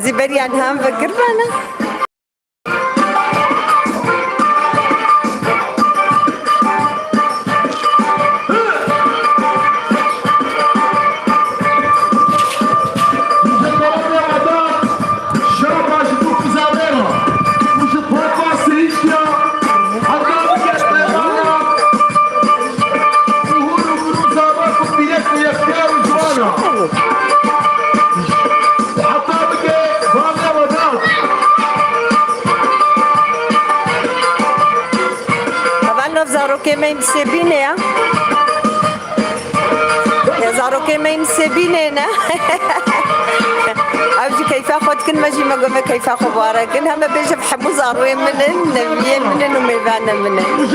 زبريان هم بقربانة. كمان سبينة يا زارو كمان سبينة أبجي كيف أخذ كل ما جي ما قم كيف أخذ وارك إنها ما بيجي بحبو زارو منن نبي منن وميبانا منن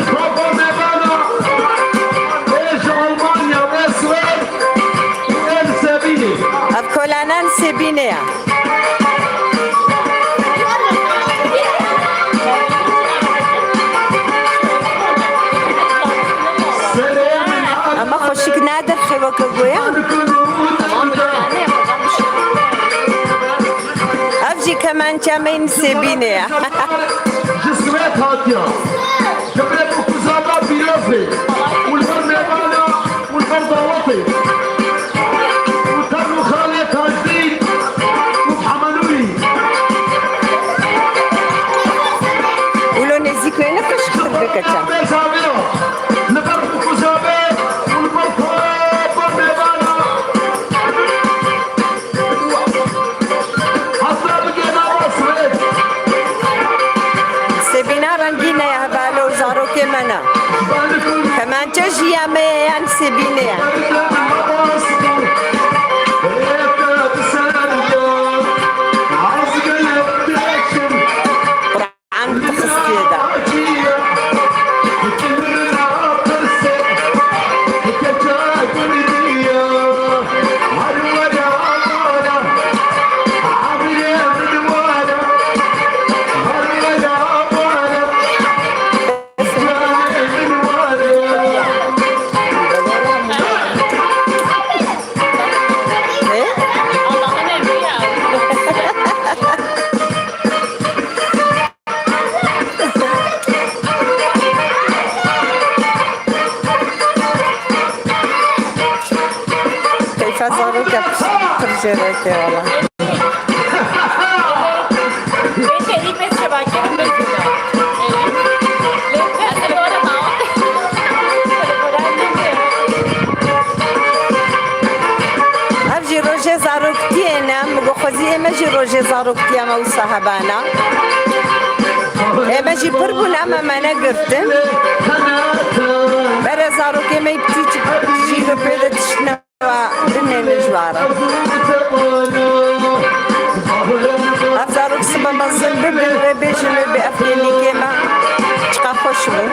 أبكول أنا سبينة خوشک نادر خیلی کبویا. افجی کمان چمین سبینه. جسمت هاتیا. جبران بکوزالا بیرافه. ولفر میبالا ولفر دواته. وتر مخالی تاجدید وحملوی. ولو نزیک نفش خرب کچم. نفر بکوزالا. منا كمان تجي يا ميان سبينيا قرآن تخصيدا Terceira ela. أبجي روجي زاروكتينا مغوخزي ماجي روجي زاروكتيا ما وصاحبانا ماجي بربونا ما مانا قرتم برا زاروكي ما يبتيجي ربيدة تشنا دنيا نجوارة أفزاروك سبا مزن ببيجنو بأفليني كيما تشقى خوشمو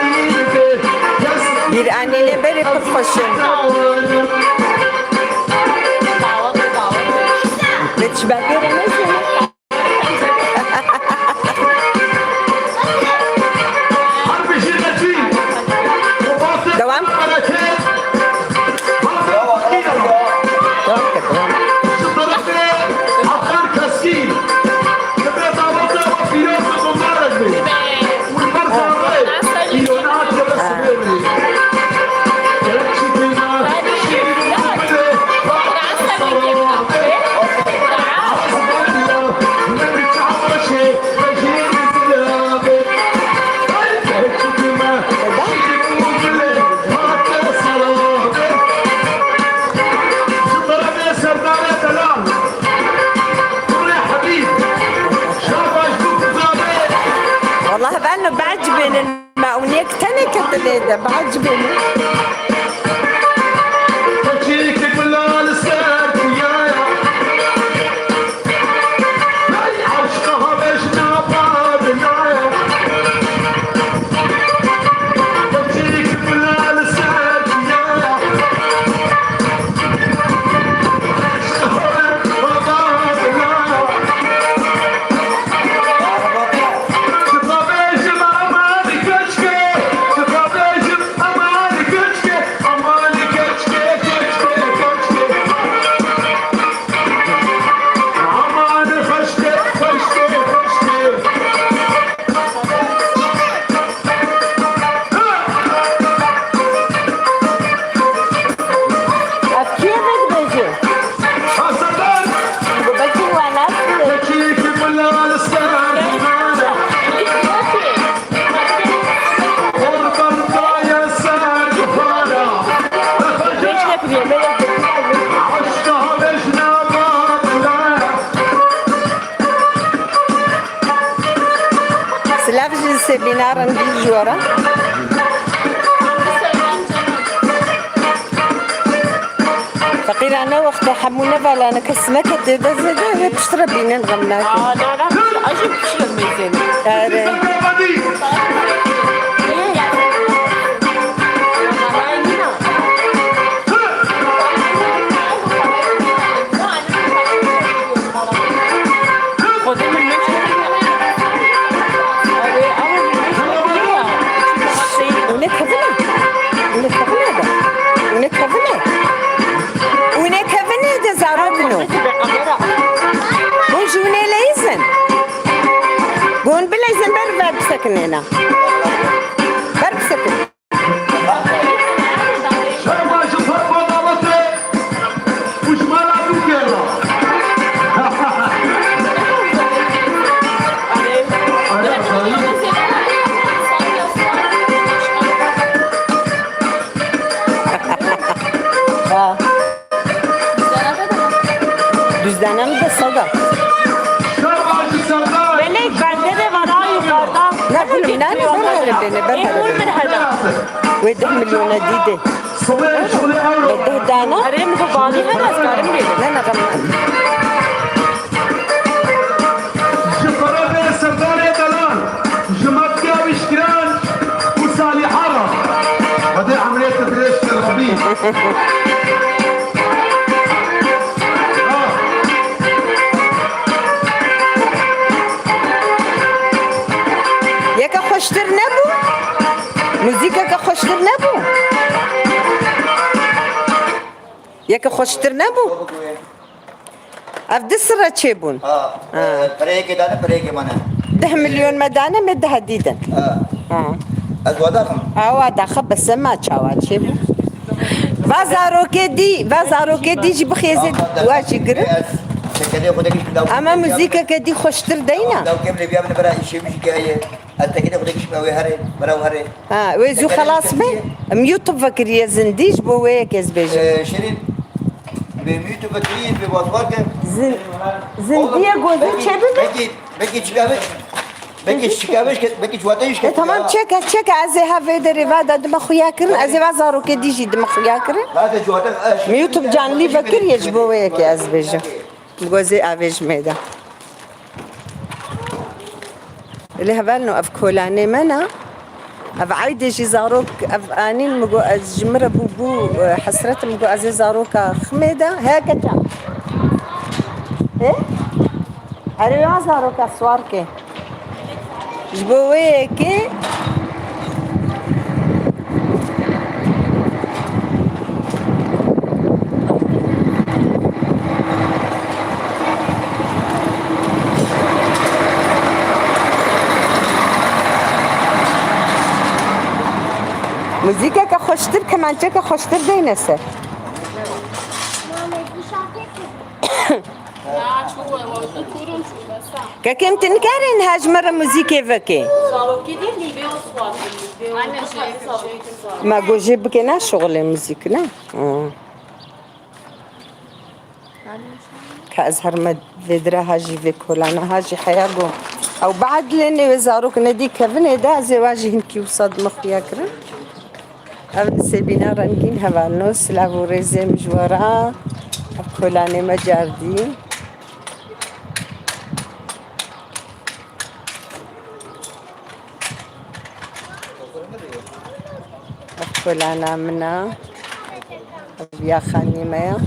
يراني لبري بخوشم بتشباكي رمزي دوام بعجبني الماونيك تاني كتليدة بعجبني سبينا رنجي جورا فقير أنا وقت حمونا فلا أنا كسمك هتدا زدا بشترى بينا نغمناك لا أجيب شيء الميزان هنا برك سكن شرما شفر بضالته وش ما لعبوا كيرا düzlenen de sada. Melek bende de var ha yukarıda. Ne bileyim ne ben وده مليون ديدي بده دانا أريم خباني هذا أسكارم ليه لا أنا غمنا جفرة بين سرداري دلال جمعت يا بشكران وصالي حرة هذه عملية تدريش الربيع ياك خوشتر نبو موزيكا خوشتر نبو ياك خوشتر نبو أفدي السرة تشيبون بريكي دانا بريكي مانا 10 مليون مدانا مده هديدا أزوادكم هذا بس ما تشاوات شيبو بازارو كدي جيب خيزت واجي قرب اما موزيكا كدي خوشتر دينا لو كم اللي بيعمل برا شيء مش جاي انت كده خدك شوي هري برا وهري ويزو خلاص بي ميوتوب فكر يا زنديش بويك يا زبيجي شيرين بميوتو بكرين بواسواك زندية جوزي تشبه بكي شواتيش تمام تشيك ازي هافي دري فادا دم خويا كرن ازي بازارو كدي جي دم خويا كرن هذا جواتك ميوتوب جان لي فكر يجبويك يا زبيجي جوزي افيج ميدا اللي هبالنو اف كولاني منا اف عايدي جي زاروك اف انين مجو جمرة بوبو حسرت مجو ازي زاروكا خميدا هكذا ايه اريوا زاروكا سواركي جبويكي موزيكا كخوشتر كمان كخوشتر دينسر كم تنكرين هاج مرة موزيكا فكي ما جوجي بكنا شغل موزيكنا كأزهر مد فيدرا هاجي في كولانا هاجي حياجو أو بعد لأني وزاروك ندي كفن دا زواجي هنكي وصاد مخيا كرن أبد سبينا رنجين هبالنو سلافو ريزي مجورا كولاني مجاردين كولانا منا بيا خاني مايا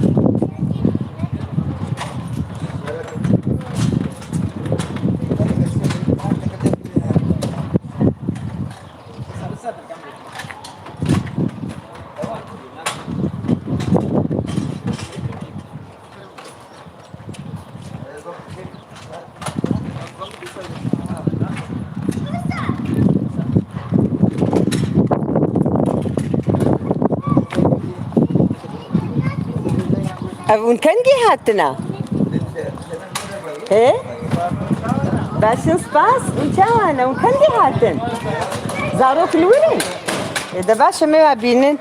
أبون كان جهاتنا إيه باشن سباس وشانا وكان جهاتن زاروك الولين إذا باشا ما بينن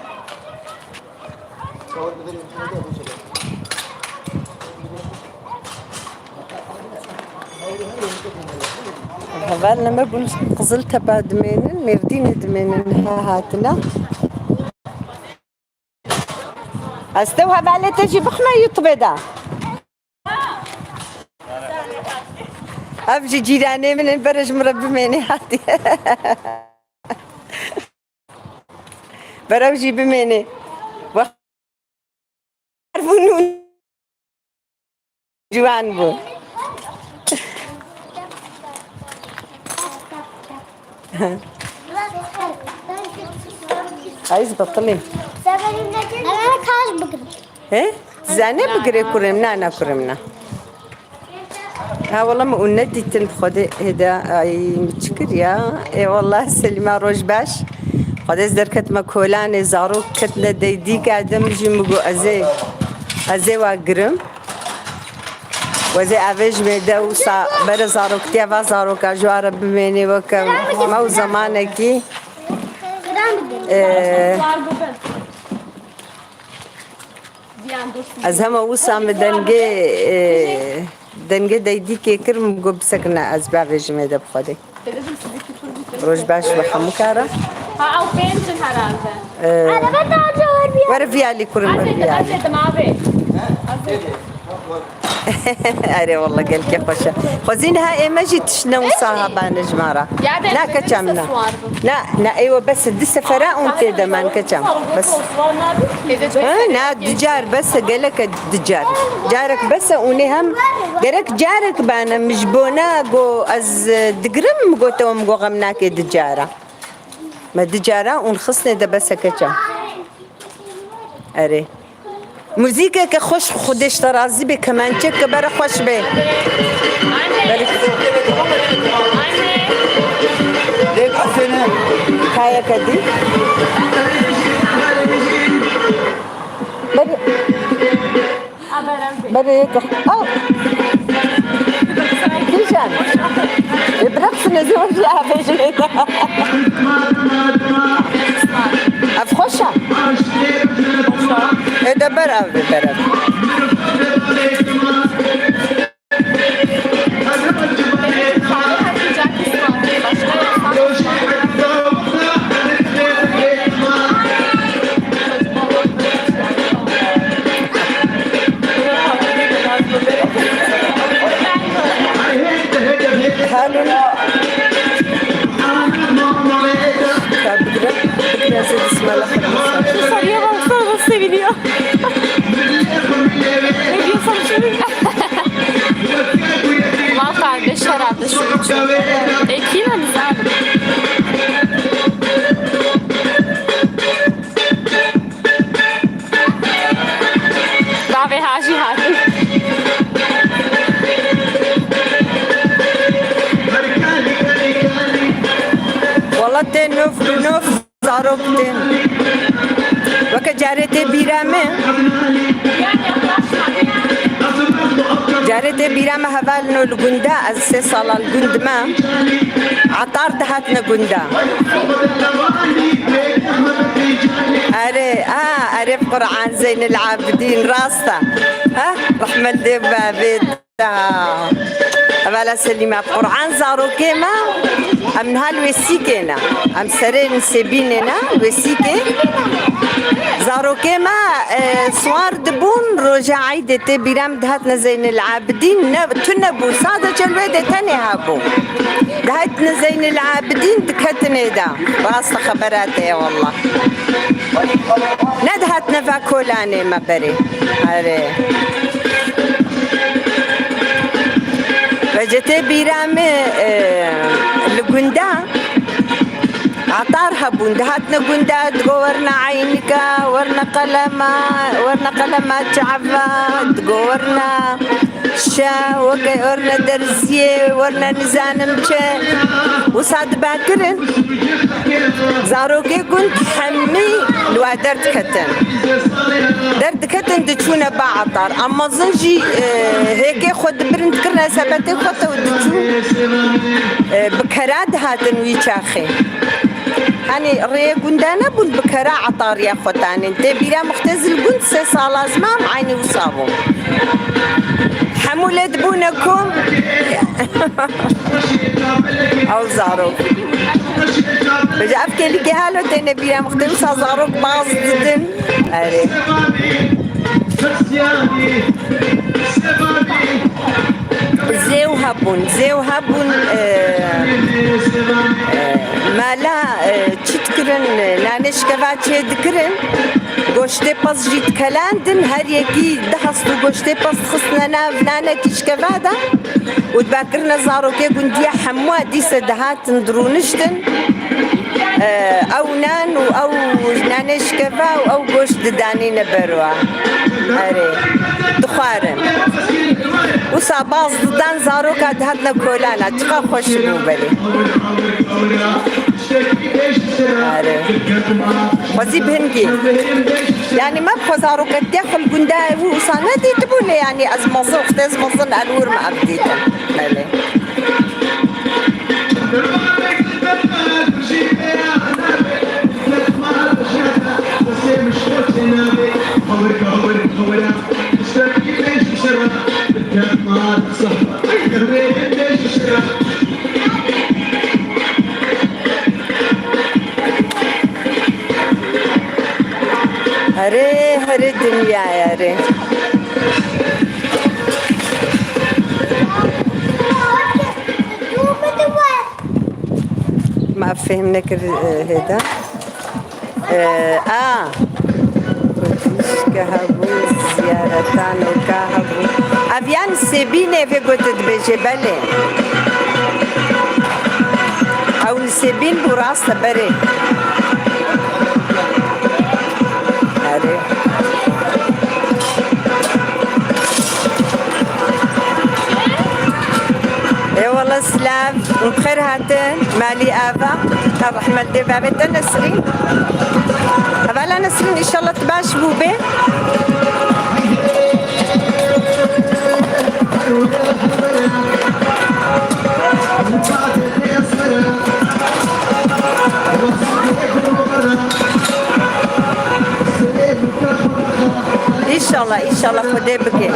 هذا لما بقول قزل تبع دمين مردين دمين هاتنا استوى بعد تجي بخنا يطبدا أبجي جيراني من البرج مربي مني هاتي بروجي بمني وعرفونون جوان بو عايز بطلين أنا كاش بقرا ايه زاني بقري كرمنا انا كرمنا ها والله ما قلنا دي تنخد هدا اي متشكر يا اي والله سلمى روج باش خدز دركت مكولان زاروك كتنا ديدي قاعدم جي مگو ازي واقرم وزي افيج ميدا وصا بر زاروك تيفا زاروك اجوار بميني وكم مو زمانكي از همه وسام دنگه دیدی که کرم گو بسکنه از بعوج میده بخوده روش باش بحمو کاره Ha au pension herhalde. أنا بدي أجاوب ور فيالي كرم ور فيالي Azledim abi. اره والله قالك يا خوشة خوزين هاي ما جيت شنو وصاها بان جمارة لا كتشمنا لا ايوه بس دي سفراء وانت دمان كتشم بس لا دجار بس قالك دجار جارك بس ونهم قالك جارك بانا مجبونا جو از دقرم جو توم جو غمناك دجارة ما دجارة ونخصني ده بس كتشم اره موزیک که خوش خودش ترازی به کمانچه که برای خوش به کایا کدی برای یک آه کیشان برقص نزوج لعبه جلیده اف خوشه ده برای Soruya baksana nasıl seviniyor. Ne diyorsam şimdi. Ulan kardeş herhalde şu üçü. Ekiyim mi zaten? Daha haji hadi. والله نوف زاروكتين وكجارتي بيرامي جارتي بيرامي هبال نو الجندا از 3 سال الجند ما عطار دهاتنا جندا أري قرآن زين العابدين راستا ها رحمة الله بابد أبلا سليمة قرآن زارو كيما أم هالوسيكنا أم سرين سبيننا وسيكي زارو كيما سوار دبون رجع عيدة بيرام دهاتنا زين العابدين تنبو صادة جلوة تاني هابو دهاتنا زين العابدين دكتنا دا راس خبراتي والله ندهاتنا فاكولاني ما بري هاري وجدت بيرامي الجندا عطارها بندهاتنا جندا تقورنا عينك ورنا قلمات شعفات تقورنا شا ورنا درزية ورنا نزان مشا وصاد باكرن زاروكي كنت حمي لو درت كتن تشونا بعطار اما زنجي هيك خد برنت كرنا سبتي خطه ودتشو بكراد هاتن ويشاخي هاني ري قندانا بون بكرا عطار يا خوتاني انت بلا مختزل قند 3 سال زمان عيني وصابو حمولة بونكم او زاروك بجا افكي لكي هالو تينا بينا مختلسة زاروك باز ددن اري زيو هبون مالا تشتكرن نانش كفات يدكرن گوشته پس جیت کلاندن هر یکی دهستو گوشته پس خصنا ناف نانا کیش کفادا و دباکرنا زاروکه گندیا حموا دیسه دهاتن درونشتن او نان و او نانش کفا و او گوشت دانی نبروا اره دخوارن و ساباز دان زاروکا دهاتنا کولانا تقا خوش بو بلی اره وزي بهنجي يعني ما بخزارو قد داخل قنداي وصانا دي تبولي يعني از مصر اختاز مصر الور ما عبديتا مالي هري الدنيا يا ري ما فهمناك هذا كهبو زيارتان وكهبو افيان سيبيني في قلت بجبلي او نسيبين براس بري اي والله سلام وبخير هاتين مالي ابا الرحمة دي بابا نسرين ابا نسرين ان شاء الله تباش بوبي ان شاء الله خدي بكي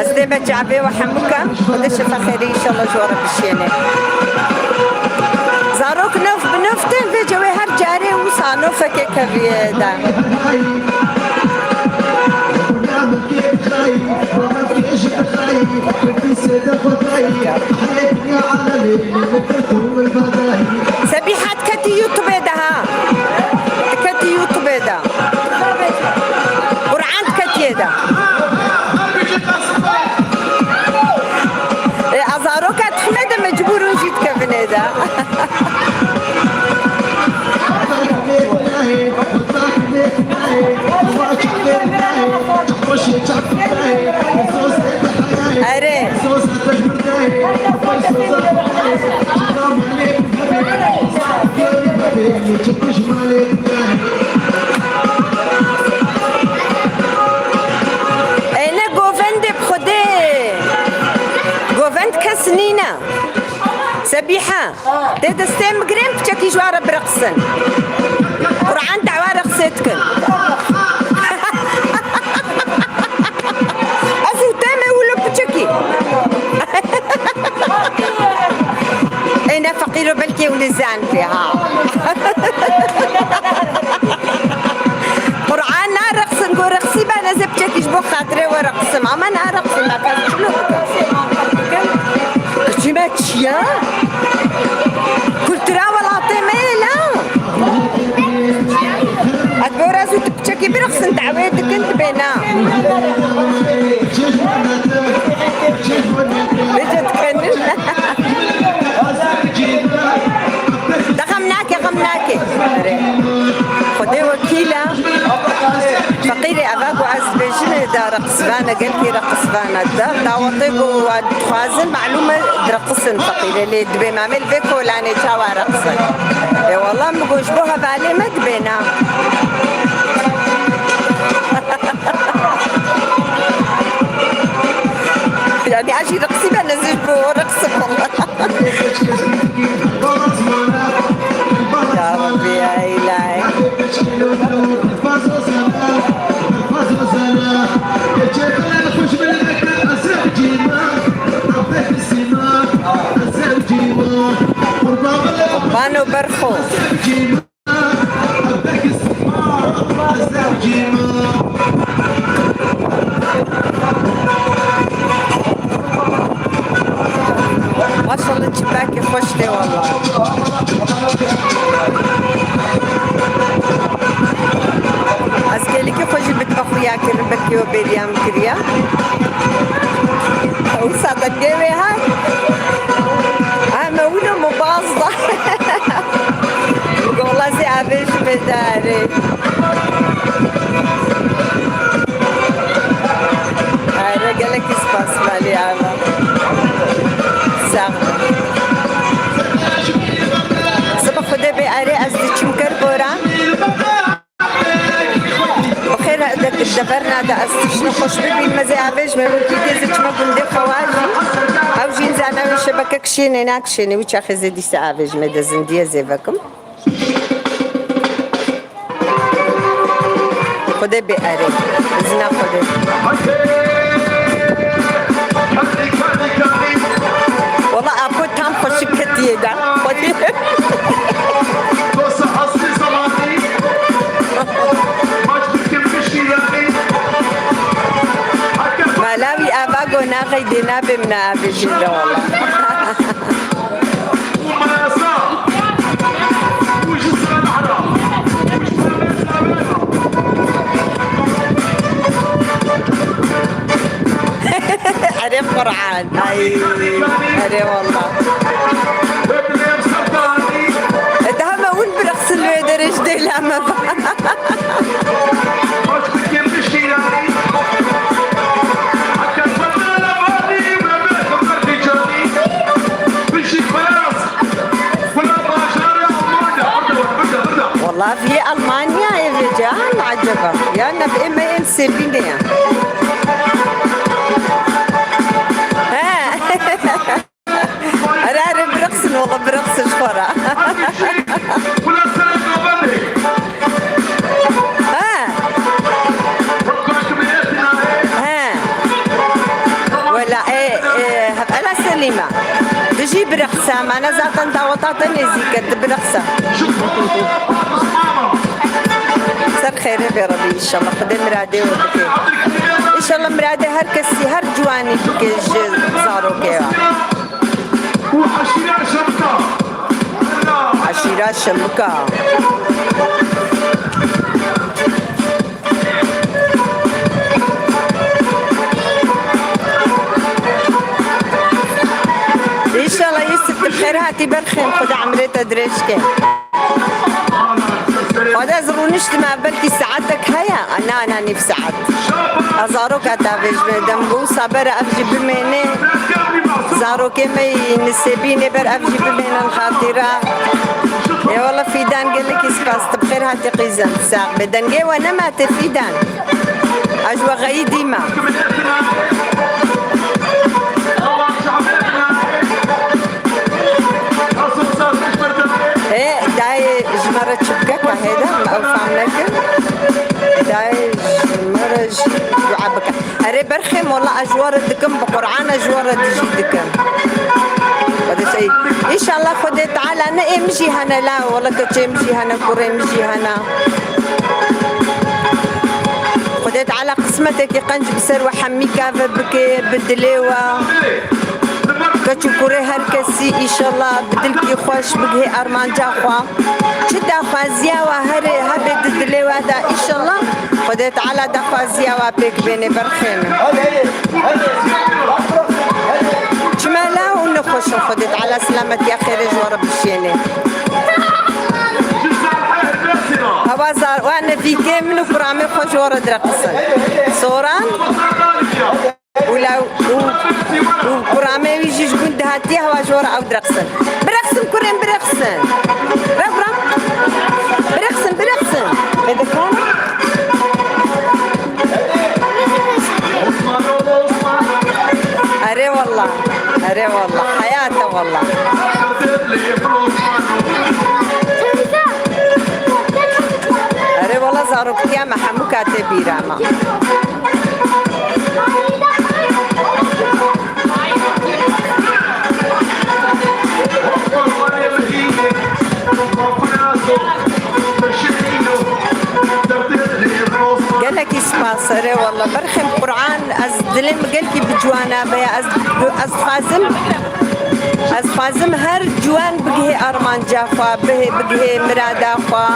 أزدي جعبي وحموكا خدي شفا خيري ان شاء الله جورا بشيني زاروك نوف بنفتن في جوهر جاري وصانو فكي كبيدا سبيحات كتي يوتيوب ده كتي يوتيوب ده قرآن كتي ده أزاروك تحمد مجبور وجيت كبنيدا أري أنا جوفند بخدي جوفند كسنينة سبيحة تدستين مقرين بتشكي جوارة برقصن قرآن دعوة رقصتكن أزو تامي ولا بتشكي أنا فقير بلكي ونزان فيها قرآن نارقصن قو رقصي بانا زبتشكي جبو خاطري ورقصم أما نارقصن ما كان شلو جمعتشيا كنت راوى العطيميلة أتبورازو تبتشكي برقصن تعويدك انت بينا بجد كنن غمناكي خدي وكيلة فقيري أباكو عزبيجين دا رقصبانا قلتي رقصبانا دا داوطيبو وادخوازن معلومة درقصن فقيري اللي دبي معمل بيكو لاني تاوى رقصن اي والله مقوشبوها بالي ما دبينا يعني عشي رقصي بنزل بو رقص والله يا ربي يا إلهي بانو برخو ما شاء الله تشباكي خوشتي والله. اسكيلي كيف خوشي بتبخويا كربكي وبيريام كريا وصادت جيبي هاي مولو مباصدة والله زي عبيش بداري هاي رجالك اسباس مالي عما ساقنا صبح خده بأري أزدي شمكر بورا بخير هذا الدبرنا ده أستشنا خوش ببين مزي عبيش ما ممكن تزيد ما قندي خواجي أو جين زانا وشبكة كشيني ناكشيني وش أخي زيدي سعبيش مدى زندية زيبكم خده بأري زنا خده والله أبو تام خوش كتير ده خده ملاوي أباقو ناقي دينا بمنا بجيلا والله عرف قرعان أي والله ده ما وين برقص الويدرش دي لا ما والله في ألمانيا يا رجال عجبة يا نبي إما ينسبيني أنا برقصن والله برقص شفرة ولا أنا سليمة تجي برقصة ما أنا ذاتا دعوتاتني زيكت برقصة سر خير يا ربي إن شاء الله خدي مرادي وبكي إن شاء الله مرادي هر كسي هر جواني بكي زارو كيوا عشيرة شمكة إن شاء الله يسد الخير هاتي برخيم خد عمريتا دريشكي هذا زرونش ما بلتي ساعتك هيا أنا نفس ساعت أزاروك أتابج بدمبو صبر أفجي بميني زارو كمي نسبيني بر أفجي بميني الخاطرة يا والله فيدان قال لك إسباس تبخير هاتي قيزان ساق بدنجي وأنا ما تفيدان أجوا غي ديما إيه داي جمرة شبكة هذا أو فعملك داي جمرة جعبك أري برخم والله أجوار الدكم بقرعان أجوار دجي دكم هذا شيء إن شاء الله خدي تعالى أنا إمشي هنا لا والله كتشي إمشي هنا كوري إمشي هنا خديت على قسمتك يقنج بسر وحمي كافة بكي بدليوة كتشكري هركسي إن شاء الله بدلكي خوش بقهي أرمان جاخوا شدا خوازياوة هري هبد دليوة دا إن شاء الله خديت على دا خوازياوة بك بيني برخيمة جمالا ونخوش خديت على سلامة يا خير جوار بشيني هوازار وانا في كامل وبرامي خوش ورد رقصن صوران ولا وبرامي يجي جبن دهاتي هواج ورا او درقصن برقصن كورين برقصن ربرا برقصن هذا كان أري والله حياته والله أري والله زاروك يا محموكة تبيراما لك سباسرة والله برخم قرآن از دلم قلبي بجوانا بيا از فازم هر جوان بقيه أرمان جافا بقيه مرادا خوا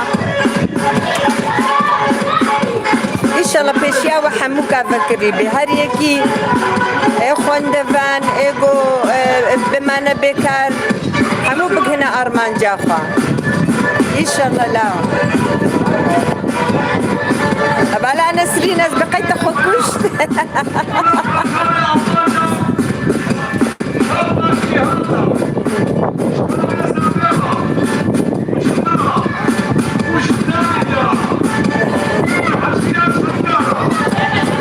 إن شاء الله بيشيا وحموكا فكري بهر يكي خوندفان إيجو بمانا بكار حمو بقهنا أرمان جافا إن شاء الله لا أبلا نسرين از بقيت أخوكوش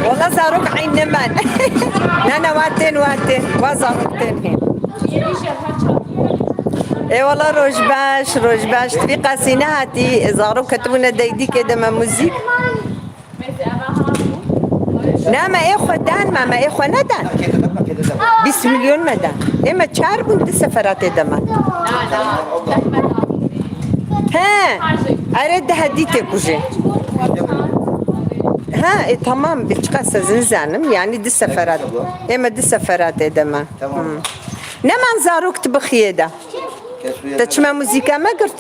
والله زاروك عين نمان نانا واتين وزاروكتين هين اي والله روج باش في قاسيناتي زاروك كتبونا دايدي كده ما موزيك نعم اخوة دان ماما اخوة ندان 20 مليون مدان اما تشار بنت سفرات دمان ها اريد هديتك وجه ها إيه تمام بتشقاس زنزانم يعني دي السفرات اما دي السفرات دمان نمان زاروك تبخيدا تشما موسيقى ما قلت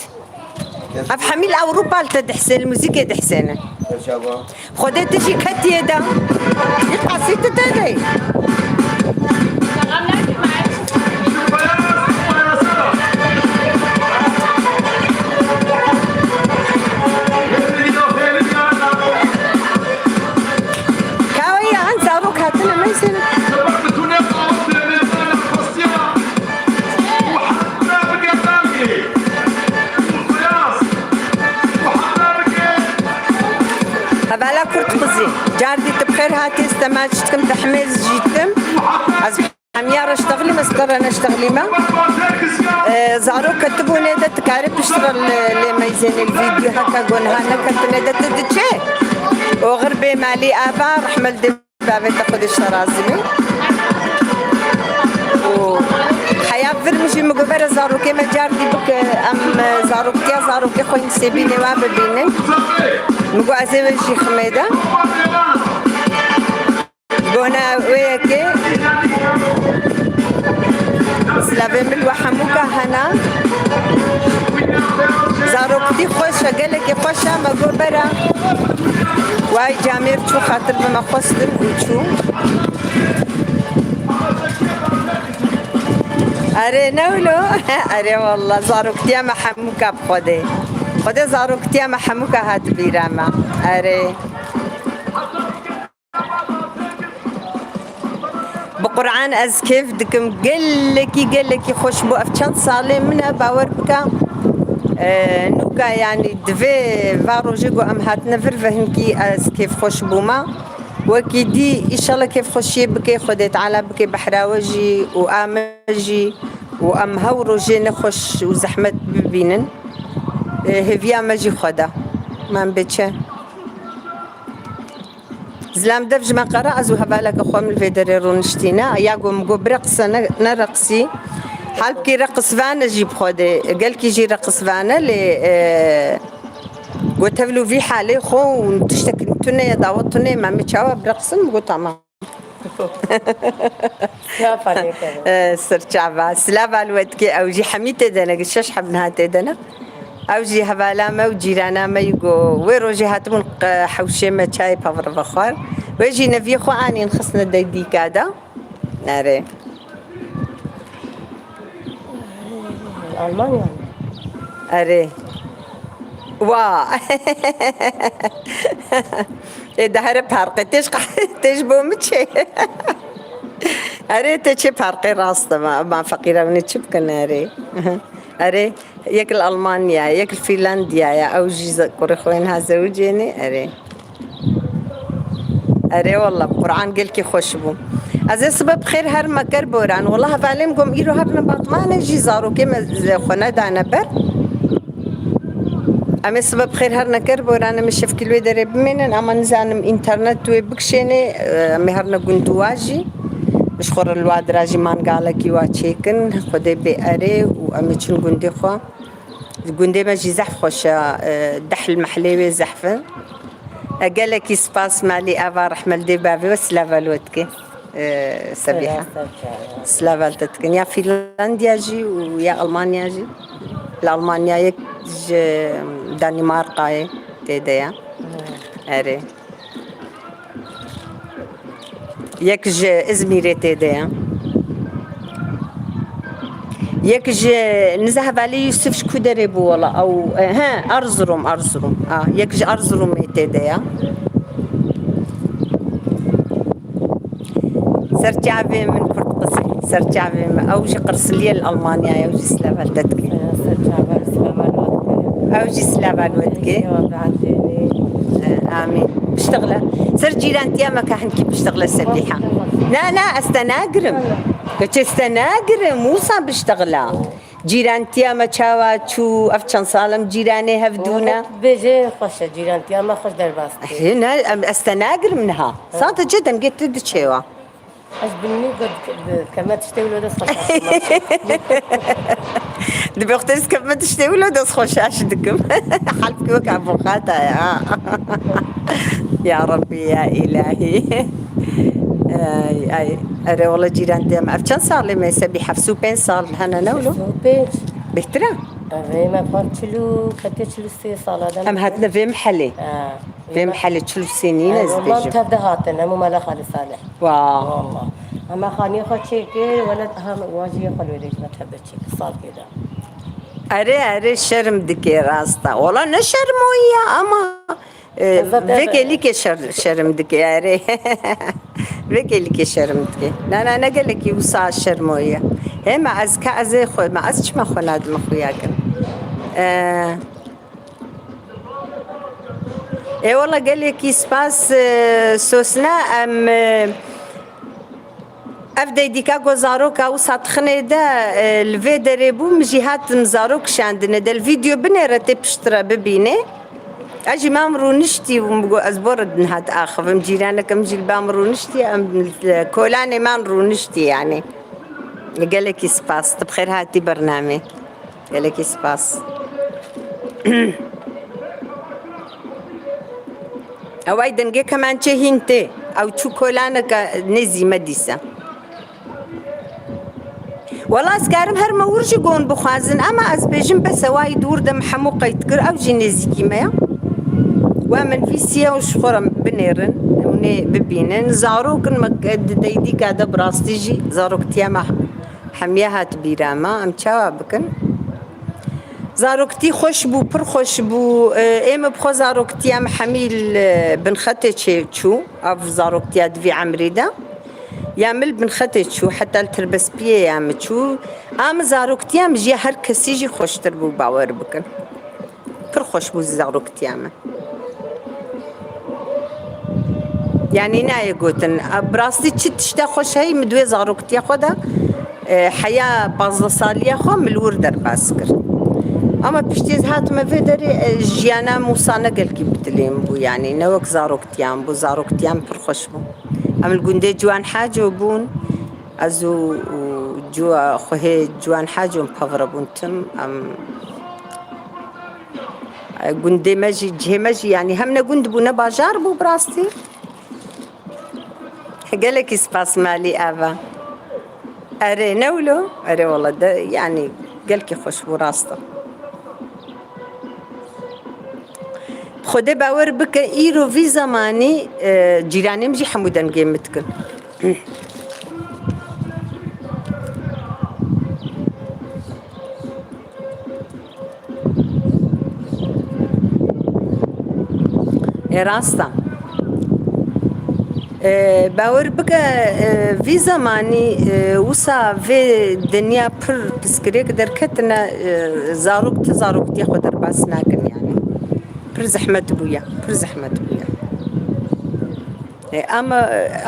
أفهمي أوروبا تدحسن الموسيقى دحسنة خدت تجي كتير ده قصيدة تاني كاوية عن زاروك هاتنا ما يصير هبالا كرت قزي جاردي تبخير هاتي استماجتكم تحميز جيتم از حميار اشتغلي مسكر انا اشتغلي ما زارو كتبوا نيدا تكارب تشتغل لما يزين الفيديو هكا قولها انا كنت نيدا تدتشي وغربي مالي ابا رحمل دي بابي تاخد اشترازمي حياة فرمشي مقبرة زاروكي ما جاردي بك ام زاروكي خوين سيبيني واببيني مقو عزيزي شي خميدة قونا وياكي سلافي من وحموكا هنا زاروكتي خوشة قالك خوشة مقبرة واي جامير تشو خاطر بما خوصتن وتشو أري نولو أري والله زاروكتيا محموكا بخودي خودي زاروكتيا محموكا هات بيراما أري بقرآن از كيف دكم قلكي خوش بو أفتشان صالي منها باور بكا نوكا يعني دفي فاروجيكو أم هات نفر فهمكي از كيف خوش بوما وكي دي إن شاء الله كيف خوشي بكي خدت على بكي بحراوجي وآمجي وأم هوروجي نخش وزحمة ببينن هفيا مجي خدا ما بيتشا زلام دفج ما قرأ أزو هبالك أخوة من الفيدري رونشتينا ياقو مقو برقصة نرقصي حالكي رقص فانا جيب خودي قال كي جي رقص فانا لي وتفلو في حالي خو ونتشتك توني يا داوت توني ما متشاوى برقصن مقو تمام سرچابا سلابا الوتكي أو جي حميتة دانا قشاش حبنها تدانا أو جي هبالا ما وجيرانا ما يقو ويروجي هاتمون حوشي ما تشاي بافر بخار ويجي نفي خو عاني نخصنا دايدي كادا ناري ألمانيا أري وا ده هر فرقی تش بومچه أري تشي فرقی راست ما فقيرة من تشب كناري أري يك الألمانيا يك فنلنديا يا أو جيز كورخوينها زوجيني أري والله قرآن قال كي خوشبو از سبب خير هر مكر بوران والله فعلم قوم إيرو هبنا باطمان جيزارو كما خنا دانا بر أما سبب خير هر نكر بوران مش في كل ويدر بمنن أما نزانم إنترنت وبكشيني أما هرنا قندواجي مش خور الواد راجي مان قالك يوا تشيكن خدي بأري وأما تشون قندي خو قندي ما جي زحف خوش دحل محلي زحفة قالك سباس مالي أبا رحمة دي بابي وسلافالوتكي سبيحة سلافالتتكن يا فنلندا جي ويا ألمانيا جي الألمانيا يك دنمارك تيديا أري يك إزمير تيديا يك نذهب عليه يوسف شكو دربو والله أو ها أرزروم يك أرزروم تيديا سرجعبي من قرطبسي سرجعبي أوجي قرصلية لألمانيا أوجي سلافالتتكي أوجي سلافالوتكي آمين بشتغله سر جيران تياما كحنكي بشتغله سبيحة لا استناقرم كنت استناقرم موسى بشتغله جيران تياما تشاوا شو أفشان صالم جيراني هفدونا بيجي خوش جيران تياما خوش درباستي هنا استناقر منها صارت جدا قلت تدشيوا اش بني قد كما تشتي ولاد خوش دابا اختي كما تشتي ولاد خوش عشدكم حلفك وكع بوخاتا يا ربي يا إلهي اي اري والله جيران تيام أفشان صار لي ما سبيحة في سوبين صار هنا نولو بيج بهترا أي ما فهمتلو كتشلو سي صلاة أم هاتنا في محلي في محل تشلو سنين والله أزبيجم تبدا هاتنا مو مالا خالي صالح واو والله أما خاني خو تشيكي ولا أهم واجي خلو ليش ما تحبتش صار كذا أري شرم دكي راستا والله نشرم ويا أما فيك ليك شرم دكي أري فيك ليك شرم دكي لا أنا قال لك يوصى الشرم ويا هي ما أزكى أزي خو ما أزش ما خناد مخوياك إيه والله قال لك يسباس سوسنا أم أبدأ ديكا جوزاروكا وساتخني ده الفيديو ريبو مجيهات مزاروك شاندنا ده الفيديو بنيرتي بشترى ببيني أجي ما أمرو نشتي ومقو أزبورد نهات آخر فمجيرانك أمجي البامرو نشتي أم كولاني ما نرو نشتي يعني قال لك سباس طب خير هاتي برنامج قال لك سباس أو أيضا جي كمان شهينتي أو شو كولانك نزي مديسة والله أسكارم هر ما ورجي قون بخازن أما أزبيجن بس واي دور دم حموقة يتقر أو جنزي كيمايا ومن في سيا وشخورم بنيرن وني ببينن زاروك ديدي قاعدة براستيجي زاروك تياما حمياها تبيراما أم تشاوا بكن زاروكتي خوش بو پر خوش بو ايم بخو زاروكتي ام حميل بن خطي تشو اف زاروكتي ادفي عمريدا يعمل بن خطي تشو حتى التربس بيه يعمل تشو ام زاروكتي ام جي هر كسي جي خوش تربو باور بكن پر خوش بو زاروكتي ام يعني ناي قوتن براستي تشتا خوش هي مدوي زاروكتي خدا حياة بازل صالية خو ملور در باسكر أما بشتيز هات ما فيدري جيانا موسانا قال كي بتليم بو يعني نوك زاروكتيام بو زاروكتيام برخش بو أما الجندي جوان حاجة بون أزو جوا خوه جوان حاجة مبفر بونتم أم جندي ماجي جه ماجي يعني همنا جند بونا باجار بو براستي قالك سباس مالي أبا أري نولو أري والله ده يعني قالك خوش بو راسته خده باور بك إيرو في زماني جيراني مجي حمودان قيمتكن راستا باور بك في زماني وصا في دنيا بر بسكريك دركتنا زاروك تياخد درباس ناكن يعني بر زحمت بويا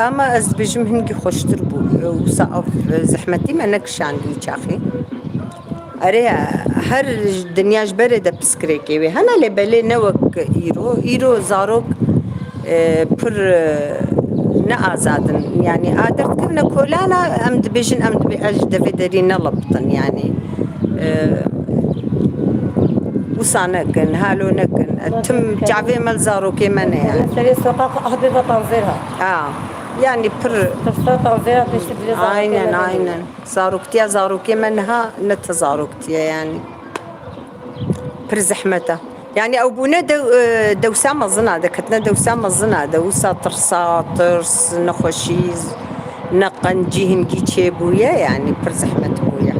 اما از بجم هنگی خوشتر بو وصا زحمتي ما نكش عندي چاخي اري هر دنياش برده بسكريكي وي هنا لبلي نوك ايرو زاروك بر نازادن يعني قادرت كنا كولانا امد بيجن امد باجد في درينا لبطن يعني وصانقن هالو نقن تم جعبي مال زاروكي منه يعني سري سوق أحد بتنزلها يعني بر قصة تنزلها تشتري عينا زاروكتيا منها نتزاروكتيا يعني بر زحمته يعني أو بونا دوسا مزنا دكتنا دوسا مزنا دوسا ترس نخوشيز نقن جيهن جيتشي بويا يعني بر زحمة بويا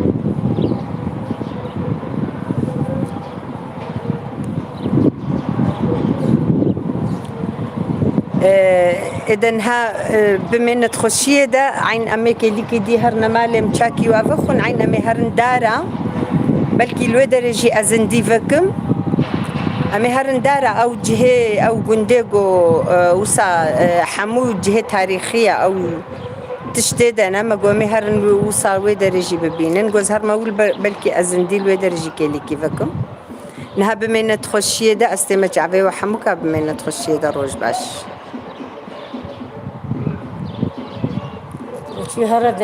إذن ها بمن تخشيه ده عين أمك اللي كدي هرنا مالم تشاكي وافخن عين أمي هرن دارا بلكي لو درجي أزندي فكم أمي هرن دارا أو جهة أو جندقو وسا حمو جهة تاريخية أو تشتد أنا ما قومي هرن وسا لو درجي ببينن جوز هر ما أقول بلكي أزندي لو درجي كلي كيفكم نها بمن تخشيه ده استمع جعبي وحموك بمن تخشيه ده روج باش شي هرد